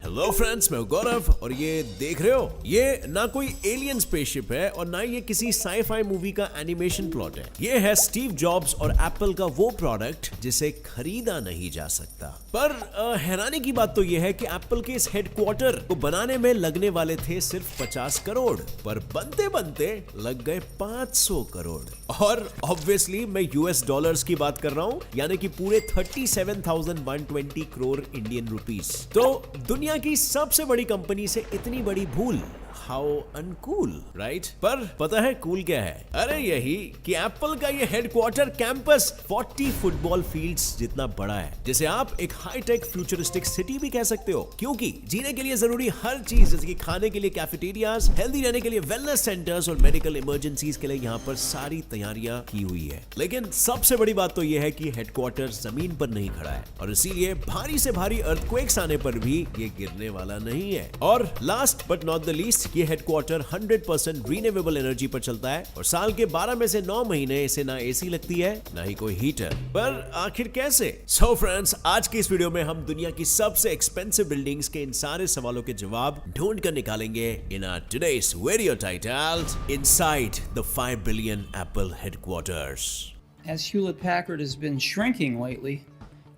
Hello friends, मैं हूं गौरव और ये देख रहे हो, ये ना कोई एलियन स्पेसशिप है और ना ये किसी साई-फाई मूवी का एनिमेशन प्लॉट है। ये है स्टीव जॉब्स और एप्पल का वो प्रोडक्ट जिसे खरीदा नहीं जा सकता। पर हैरानी की बात तो ये है कि एप्पल के इस हेडक्वार्टर को बनाने में लगने वाले थे सिर्फ 50 करोड़, पर बनते बनते लग गए 500 करोड़। और ऑब्वियसली मैं यूएस डॉलर्स की बात कर रहा हूं, यानी कि पूरे 37,120 करोड़ इंडियन रुपीस। तो दुनिया की सबसे बड़ी कंपनी से इतनी बड़ी भूल, हाउ अनकूल, राइट? पर पता है कूल क्या है? अरे यही कि एप्पल का ये हेडक्वार्टर कैंपस 40 फुटबॉल फील्ड्स जितना बड़ा है, जिसे आप एक हाईटेक फ्यूचरिस्टिक सिटी भी कह सकते हो, क्योंकि जीने के लिए जरूरी हर चीज, जैसे कि खाने के लिए कैफेटेरियाज, हेल्दी रहने के लिए वेलनेस सेंटर्स और मेडिकल इमरजेंसीज के लिए यहाँ पर सारी तैयारियां की हुई है। लेकिन सबसे बड़ी बात तो यह है कि हेडक्वार्टर जमीन पर नहीं खड़ा है और इसीलिए भारी से भारी अर्थक्वेक्स आने पर भी ये गिरने वाला नहीं है। और last but not the least, ये हेडक्वार्टर 100% रिन्यूएबल एनर्जी पर चलता है और साल के 12 में से 9 महीने इसे ना एसी लगती है ना ही कोई हीटर। पर आखिर कैसे? सो फ्रेंड्स, आज की इस वीडियो में हम दुनिया की सबसे एक्सपेंसिव बिल्डिंग्स के इन सारे सवालों के जवाब ढूंढ कर निकालेंगे in our today's video titled inside the 5 billion Apple headquarters. As Hewlett Packard has been shrinking lately,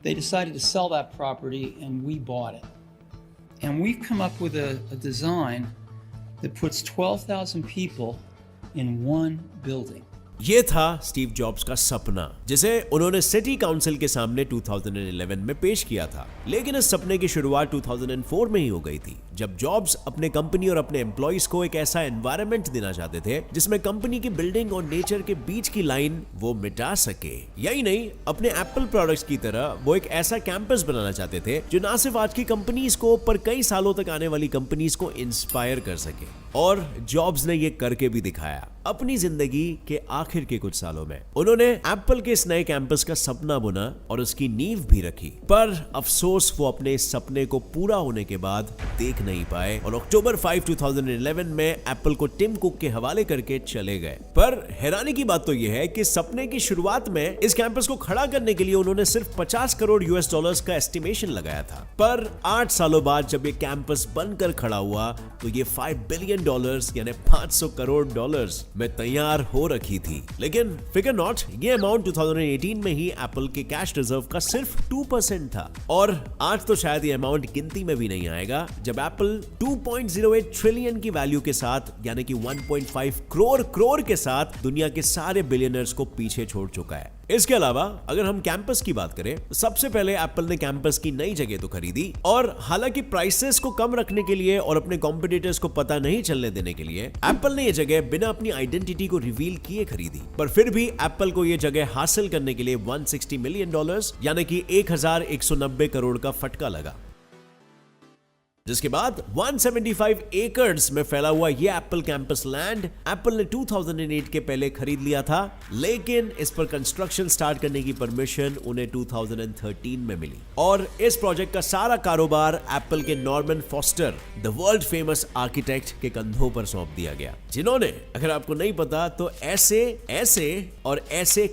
they decided to sell that property and we bought it. And we've come up with a design that puts 12,000 people in one building. ये था Steve jobs का सपना, जिसे उन्होंने city council के सामने 2011 में पेश किया था। लेकिन इस सपने की शुरुआत 2004 में ही हो गई थी, जब जॉब्स अपने कंपनी और अपने एम्प्लॉइज को एक ऐसा एनवायरनमेंट देना चाहते थे जिसमें कंपनी की बिल्डिंग और नेचर के बीच की लाइन वो मिटा सके। यही नहीं, अपने एप्पल प्रोडक्ट्स की तरह वो एक ऐसा कैंपस बनाना चाहते थे जो ना सिर्फ आज की कंपनीज को, पर कई सालों तक आने वाली कंपनीज को इंस्पायर कर सके। और जॉब्स ने ये करके भी दिखाया। अपनी जिंदगी के आखिर के कुछ सालों में उन्होंने एप्पल के इस नए कैंपस का सपना बुना और उसकी नींव भी रखी। पर अफसोस, वो अपने इस सपने को पूरा होने के बाद देख नहीं पाए और अक्टूबर 5, 2011 में एप्पल को टिम कुक के हवाले करके चले गए। पर हैरानी की बात तो यह है कि सपने की शुरुआत में इस कैंपस को खड़ा करने के लिए उन्होंने सिर्फ 50 करोड़ यूएस डॉलर्स का एस्टिमेशन लगाया था। पर 8 सालों बाद जब ये कैंपस बनकर खड़ा हुआ तो ये 5 बिलियन डॉलर्स यानी 500 करोड़ डॉलर्स में तैयार हो रखी थी। लेकिन फिकर नॉट, ये अमाउंट 2018 में ही एप्पल के कैश रिजर्व का सिर्फ 2% था। और आज तो शायद ये अमाउंट गिनती में भी नहीं आएगा, जब एप्पल 2.08 ट्रिलियन की वैल्यू के साथ, यानी कि 1.5 करोड़ के साथ दुनिया के सारे बिलियनर्स को पीछे छोड़ चुका है। इसके अलावा अगर हम कैंपस की बात करें, तो सबसे पहले एप्पल ने कैंपस की नई जगह तो खरीदी, और हालांकि प्राइसेस को कम रखने के लिए और अपने कॉम्पिटिटर्स को पता नहीं चलने देने के लिए एप्पल ने यह जगह बिना अपनी आइडेंटिटी को रिवील किए खरीदी। पर फिर भी एप्पल को यह जगह हासिल करने के लिए 160 मिलियन डॉलर्स यानी कि 1190 करोड़ का फटका लगा। जिसके बाद 175 एकर्स में फैला हुआ ये एप्पल कैंपस लैंड एप्पल ने 2008 के पहले खरीद लिया था, लेकिन इस पर कंस्ट्रक्शन स्टार्ट करने की परमिशन उन्हें 2013 में मिली। और इस प्रोजेक्ट का सारा कारोबार एप्पल के Norman foster, the world famous architect के कंधों पर सौंप दिया गया, जिन्होंने, अगर आपको नहीं पता तो ऐसे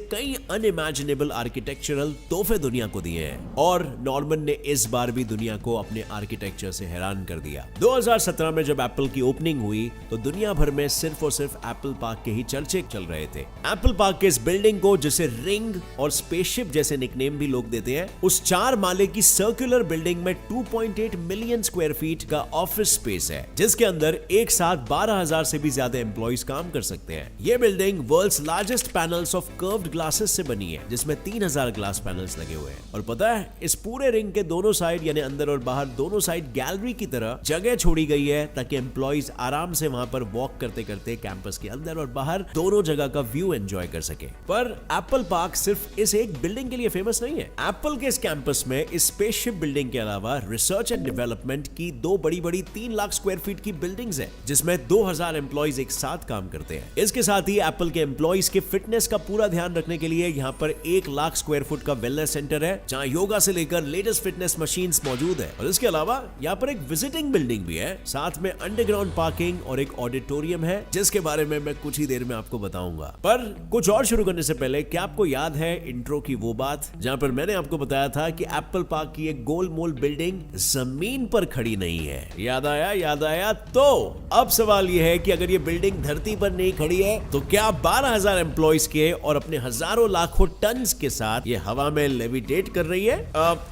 कई अनइमेजिनेबल आर्किटेक्चरल तोहफे दुनिया को दिए हैं। और नॉर्मन ने इस बार भी दुनिया को अपने आर्किटेक्चर से हैरान कर दिया। 2017 में जब एप्पल की ओपनिंग हुई तो दुनिया भर में सिर्फ और सिर्फ एप्पल पार्क के ही चर्चे चल रहे थे। एप्पल पार्क के इस बिल्डिंग को, जिसे रिंग और स्पेसशिप जैसे निकनेम भी लोग देते हैं, उस 4 माले की सर्कुलर बिल्डिंग में 2.8 मिलियन स्क्वायर फीट का ऑफिस स्पेस है, जिसके अंदर एक साथ 12,000 से भी ज्यादा एम्प्लॉइज काम कर सकते हैं। यह building world's largest panels of curved glasses से बनी है, जिसमें 3000 ग्लास पैनल्स लगे हुए हैं। और पता है, इस पूरे रिंग के दोनों साइड, यानी अंदर और बाहर दोनों साइड, गैलरी की तरह जगह छोड़ी गई है ताकि एम्प्लॉइज आराम से वहां पर वॉक करते करते कैंपस के अंदर और बाहर दोनों जगह का व्यू एंजॉय कर सके। पर एप्पल पार्क सिर्फ इस एक बिल्डिंग के लिए फेमस नहीं है। एप्पल के इस कैंपस में इस स्पेसशिप बिल्डिंग के अलावा रिसर्च एंड डेवलपमेंट की 2 बड़ी 3 लाख स्क्वायर फीट की बिल्डिंग्स है, जिसमें 2000 एम्प्लॉइज एक साथ काम करते हैं। इसके साथ ही एप्पल के एम्प्लॉइज के फिटनेस का पूरा ध्यान रखने के लिए यहाँ पर 1 लाख स्क्वायर फुट का वेलनेस सेंटर है, जहाँ योगा से लेकर लेटेस्ट फिटनेस मशीन्स मौजूद है। और इसके अलावा यहाँ पर एक विजिटिंग बिल्डिंग भी है, साथ में अंडरग्राउंड पार्किंग और एक ऑडिटोरियम है जिसके बारे में मैं कुछ ही देर में आपको बताऊंगा। पर कुछ और शुरू करने से पहले क्या आपको याद है इंट्रो की वो बात जहां पर मैंने आपको बताया था कि एप्पल पार्क की एक गोल मोल बिल्डिंग जमीन पर खड़ी नहीं है? याद आया। तो अब सवाल यह है कि अगर ये बिल्डिंग धरती पर नहीं खड़ी है तो क्या 12,000 एम्प्लॉइज के और अपने हजारों लाखों टन्स के साथ ये हवा में लेविटेट कर रही है?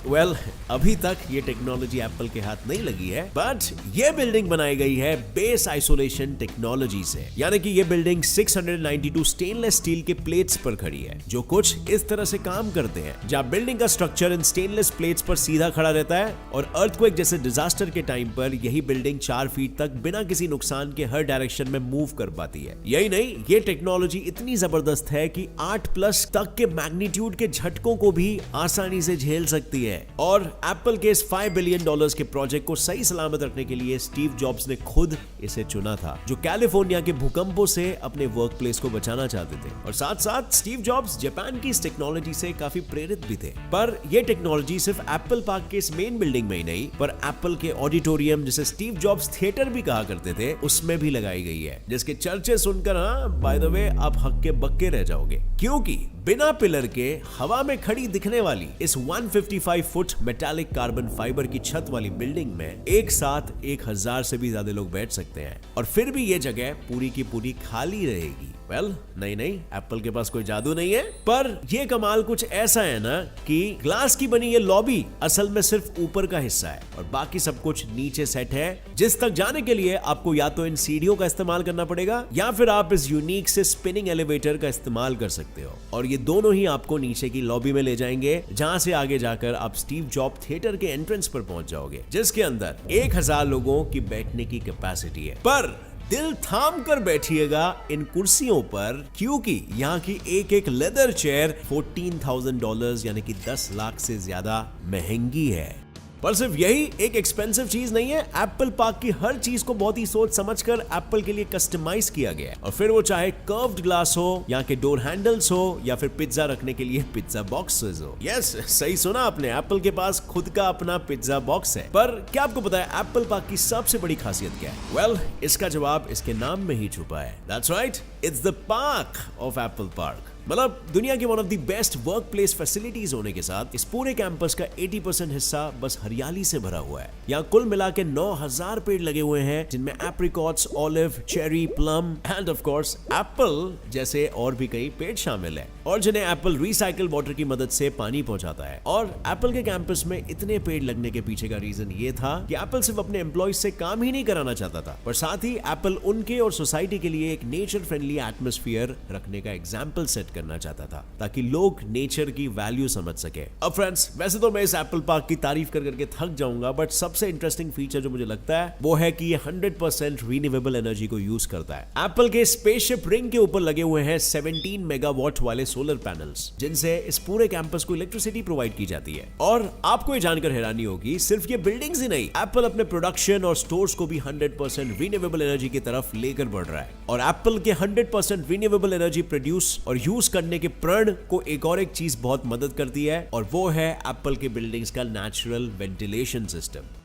वेल, अभी तक ये टेक्नोलॉजी एप्पल के हाथ नहीं लगी है, बट ये बिल्डिंग बनाई गई है बेस आइसोलेशन टेक्नोलॉजी से। यानी कि ये बिल्डिंग 692 स्टेनलेस स्टील के प्लेट्स पर खड़ी है जो कुछ इस तरह से काम करते हैं, जहां बिल्डिंग का स्ट्रक्चर इन स्टेनलेस प्लेट्स पर सीधा खड़ा रहता है और अर्थक्वेक जैसे डिजास्टर के टाइम पर यही बिल्डिंग 4 फीट तक बिना किसी नुकसान के हर डायरेक्शन में मूव कर पाती है। यही नहीं, ये टेक्नोलॉजी इतनी जबरदस्त है कि 8+ तक के मैग्नीट्यूड के झटकों को भी आसानी से झेल सकती है। और एप्पल के इस $5 बिलियन के प्रोजेक्ट को सही सलामत रखने के लिए स्टीव जॉब्स ने खुद इसे चुना था, जो कैलिफोर्निया के भूकंपों से अपने वर्क प्लेस को बचाना चाहते थे। और साथ साथ स्टीव जॉब्स जापान की इस टेक्नोलॉजी से काफी प्रेरित भी थे। पर यह टेक्नोलॉजी सिर्फ एप्पल पार्क के इस मेन बिल्डिंग में ही नहीं, पर एप्पल के ऑडिटोरियम, जिसे स्टीव जॉब्स थिएटर भी कहा करते थे, उसमें भी लगाई गई है, जिसके चर्चे सुनकर बाय द वे आप हक्के बक्के रह जाओगे, क्योंकि बिना पिलर के हवा में खड़ी दिखने वाली इस 155 फुट मेटालिक कार्बन फाइबर की छत वाली बिल्डिंग में एक साथ 1000 से भी ज्यादा लोग बैठ सकते हैं और फिर भी ये जगह पूरी की पूरी खाली रहेगी। वेल, नहीं, एप्पल के पास कोई जादू नहीं है, पर ये कमाल कुछ ऐसा है ना कि ग्लास की बनी ये लॉबी असल में सिर्फ ऊपर का हिस्सा है और बाकी सब कुछ नीचे सेट है, जिस तक जाने के लिए आपको या तो इन सीढ़ियों का इस्तेमाल करना पड़ेगा या फिर आप इस यूनिक से स्पिनिंग एलिवेटर का इस्तेमाल कर सकते हो। और ये दोनों ही आपको नीचे की लॉबी में ले जाएंगे, जहां से आगे जाकर आप स्टीव जॉब थिएटर के एंट्रेंस पर पहुंच जाओगे, जिसके अंदर 1000 लोगों की बैठने की कैपेसिटी है। पर दिल थाम कर बैठिएगा इन कुर्सियों पर, क्योंकि यहाँ की एक लेदर चेयर $14,000 यानी कि 10 लाख से ज्यादा महंगी है। पर सिर्फ यही एक एक्सपेंसिव चीज नहीं है, एप्पल पार्क की हर चीज को बहुत ही सोच समझकर एप्पल के लिए कस्टमाइज किया गया है। और फिर वो चाहे कर्व्ड ग्लास हो, यहाँ के डोर हैंडल्स हो, या फिर पिज्जा रखने के लिए पिज्जा बॉक्सेस हो। यस, सही सुना आपने, एप्पल के पास खुद का अपना पिज्जा बॉक्स है। पर क्या आपको पता है एप्पल पार्क की सबसे बड़ी खासियत क्या है? वेल, इसका जवाब इसके नाम में ही छुपा है। That's right, it's the park of Apple park. मतलब दुनिया की one of the best work place facilities होने के साथ इस पूरे कैंपस का 80% हिस्सा बस हरियाली से भरा हुआ है। यहाँ कुल मिला के 9000 पेड़ लगे हुए हैं, जिनमें apricots, olive, cherry, plum end of course Apple जैसे और भी कई पेड़ शामिल है, और जिन्हें एप्पल रिसाइकल वाटर की मदद से पानी पहुंचाता है। और एप्पल के कैंपस में इतने पेड़ लगने के पीछे का रीजन ये था कि एप्पल सिर्फ अपने एम्प्लॉइज से काम ही नहीं कराना चाहता था, पर साथ ही एप्पल उनके और सोसाइटी के लिए एक नेचर फ्रेंडली एटमॉस्फेयर रखने का एग्जाम्पल सेट करना चाहता था, ताकि लोग नेचर की वैल्यू समझ सके। अब फ्रेंड्स, वैसे तो मैं इस एप्पल पार्क की तारीफ कर करके थक जाऊंगा, बट सबसे इंटरेस्टिंग फीचर जो मुझे लगता है वो है कि ये 100% रिन्यूएबल एनर्जी को यूज करता है। एप्पल के स्पेसशिप रिंग के ऊपर लगे हुए हैं 17 मेगावाट वाले सोलर पैनल्स, जिनसे इस पूरे कैंपस को इलेक्ट्रिसिटी प्रोवाइड की जाती है। और आपको ये जानकर हैरानी होगी, सिर्फ ये बिल्डिंग्स ही नहीं, एप्पल अपने प्रोडक्शन और स्टोर्स को भी 100% रिन्यूएबल एनर्जी की तरफ लेकर बढ़ रहा है। और एप्पल के 100% रिन्यूएबल एनर्जी प्रोड्यूस और यूज करने के प्रण को एक और एक चीज बहुत मदद करती है, और वो है एप्पल के बिल्डिंग्स का नेचुरल वेंटिलेशन सिस्टम।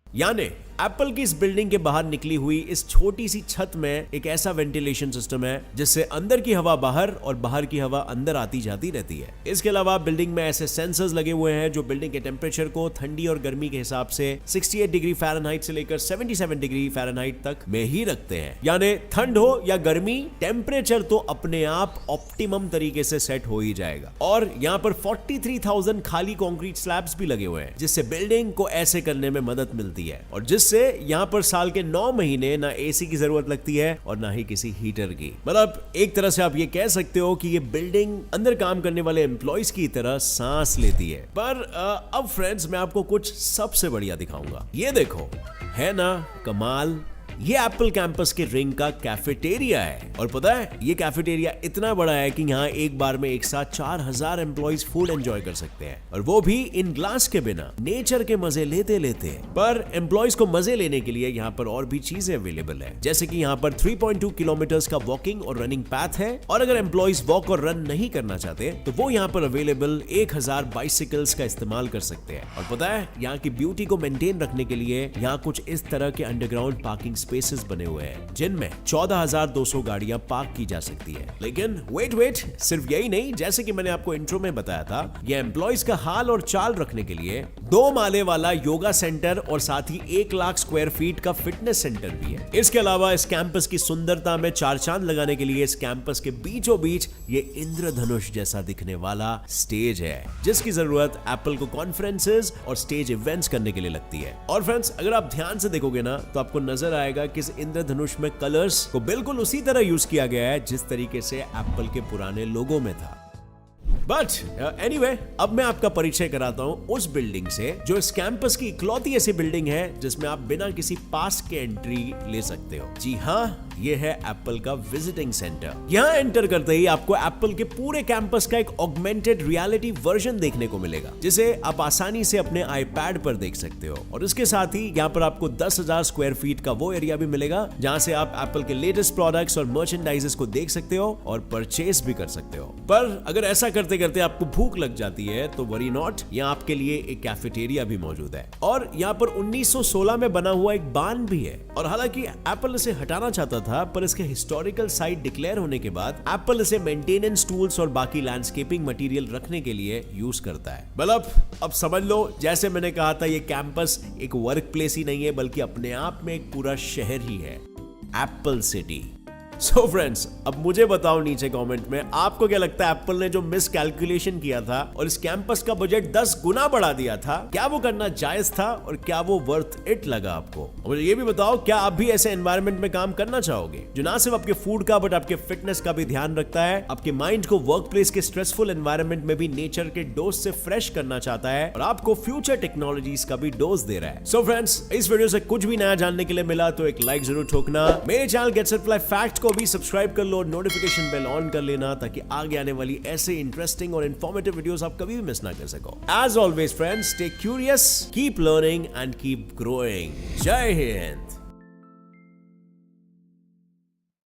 यानी एप्पल की इस बिल्डिंग के बाहर निकली हुई इस छोटी सी छत में एक ऐसा वेंटिलेशन सिस्टम है जिससे अंदर की हवा बाहर और बाहर की हवा अंदर आती जाती रहती है। इसके अलावा बिल्डिंग में ऐसे सेंसर्स लगे हुए हैं जो बिल्डिंग के टेम्परेचर को ठंडी और गर्मी के हिसाब से 68 डिग्री फ़ारेनहाइट से लेकर 77 डिग्री फ़ारेनहाइट तक में ही रखते हैं। यानी ठंड हो या गर्मी, टेम्परेचर तो अपने आप ऑप्टिमम तरीके से सेट हो ही जाएगा। और यहाँ पर 43,000 खाली कंक्रीट स्लैब्स भी लगे हुए हैं, जिससे बिल्डिंग को ऐसे करने में मदद मिलती है, और जिससे यहां पर साल के 9 महीने ना एसी की जरूरत लगती है और ना ही किसी हीटर की। मतलब एक तरह से आप ये कह सकते हो कि ये बिल्डिंग अंदर काम करने वाले एम्प्लॉइज की तरह सांस लेती है। पर अब फ्रेंड्स, मैं आपको कुछ सबसे बढ़िया दिखाऊंगा। ये देखो, है ना कमाल। ये एप्पल कैंपस के रिंग का कैफेटेरिया है। और पता है ये कैफेटेरिया इतना बड़ा है कि यहाँ एक बार में एक साथ 4000 एम्प्लॉइज फूड एंजॉय कर सकते हैं, और वो भी इन ग्लास के बिना, नेचर के मजे लेते लेते। पर एम्प्लॉइज को मजे लेने के लिए यहाँ पर और भी चीजें अवेलेबल है, जैसे कि यहाँ पर 3.2 किलोमीटर का वॉकिंग और रनिंग पैथ है। और अगर एम्प्लॉइज वॉक और रन नहीं करना चाहते तो वो यहाँ पर अवेलेबल 1000 बाइसिकल्स का इस्तेमाल कर सकते हैं। और पता है यहाँ की ब्यूटी को मेंटेन रखने के लिए यहाँ कुछ इस तरह के अंडरग्राउंड पार्किंग स्पेसेस बने हुए हैं, जिनमें 14,200 गाड़ियां पार्क की जा सकती है। लेकिन वेट, सिर्फ यही नहीं, जैसे कि मैंने आपको इंट्रो में बताया था, ये एम्प्लॉइज का हाल और चाल रखने के लिए 2 माले वाला योगा सेंटर और साथ ही 1 लाख स्क्वायर फीट का फिटनेस सेंटर भी है। इसके अलावा इस कैंपस की सुंदरता में 4 चांद लगाने के लिए इस कैंपस के बीचों बीच ये इंद्रधनुष जैसा दिखने वाला स्टेज है, जिसकी जरूरत एप्पल को कॉन्फ्रेंसेस और स्टेज इवेंट्स करने के लिए लगती है। और फ्रेंड्स, अगर आप ध्यान से देखोगे ना तो आपको नजर आएगा कि इस इंद्रधनुष में कलर्स को बिल्कुल उसी तरह यूज किया गया है जिस तरीके से एप्पल के पुराने लोगो में था। बट एनीवे, अब मैं आपका परिचय कराता हूं उस बिल्डिंग से जो इस कैंपस की इकलौती ऐसी बिल्डिंग है जिसमें आप बिना किसी पास के एंट्री ले सकते हो। जी हाँ, ये है एप्पल का विजिटिंग सेंटर। यहाँ एंटर करते ही आपको एप्पल के पूरे कैंपस का एक ऑगमेंटेड रियलिटी वर्जन देखने को मिलेगा, जिसे आप आसानी से अपने आईपैड पर देख सकते हो। और इसके साथ ही यहाँ पर आपको 10,000 स्क्वायर फीट का वो एरिया भी मिलेगा जहाँ से आप एप्पल के लेटेस्ट प्रोडक्ट्स और मर्चेंडाइजेस को देख सकते हो और परचेस भी कर सकते हो। पर अगर ऐसा करते करते आपको भूख लग जाती है तो वरी नॉट, यहाँ आपके लिए एक कैफेटेरिया भी मौजूद है। और यहाँ पर 1916 में बना हुआ एक बान भी है। और हालांकि एप्पल इसे हटाना चाहता था, पर इसके हिस्टोरिकल साइट डिक्लेयर होने के बाद एप्पल इसे मेंटेनेंस टूल्स और बाकी लैंडस्केपिंग मटेरियल रखने के लिए यूज करता है। मतलब अब समझ लो, जैसे मैंने कहा था, ये कैंपस एक वर्क प्लेस ही नहीं है बल्कि अपने आप में एक पूरा शहर ही है, एप्पल सिटी। सो फ्रेंड्स, अब मुझे बताओ नीचे कमेंट में, आपको क्या लगता है एप्पल ने जो मिस कैलकुलेशन किया था और इस कैंपस का बजट 10 गुना बढ़ा दिया था, क्या वो करना जायज था और क्या वो वर्थ इट लगा आपको? मुझे ये भी बताओ, क्या आप भी ऐसे एनवायरनमेंट में काम करना चाहोगे जो ना सिर्फ आपके फूड का बट आपके फिटनेस का भी ध्यान रखता है, आपके माइंड को वर्क प्लेस के स्ट्रेसफुल एनवायरनमेंट में भी नेचर के डोज से फ्रेश करना चाहता है और आपको फ्यूचर टेक्नोलॉजीज का भी डोज दे रहा है? सो फ्रेंड्स, इस वीडियो से कुछ भी नया जानने के लिए मिला तो एक लाइक जरूर ठोकना। मेरे channel Gets It Fly Fact को भी सब्सक्राइब कर लो और नोटिफिकेशन बेल ऑन कर लेना ताकि आगे आने वाली ऐसे इंटरेस्टिंग और इंफॉर्मेटिव वीडियोस आप कभी भी मिस ना कर सको। As always friends, stay curious, keep learning and keep growing. जय हिंद।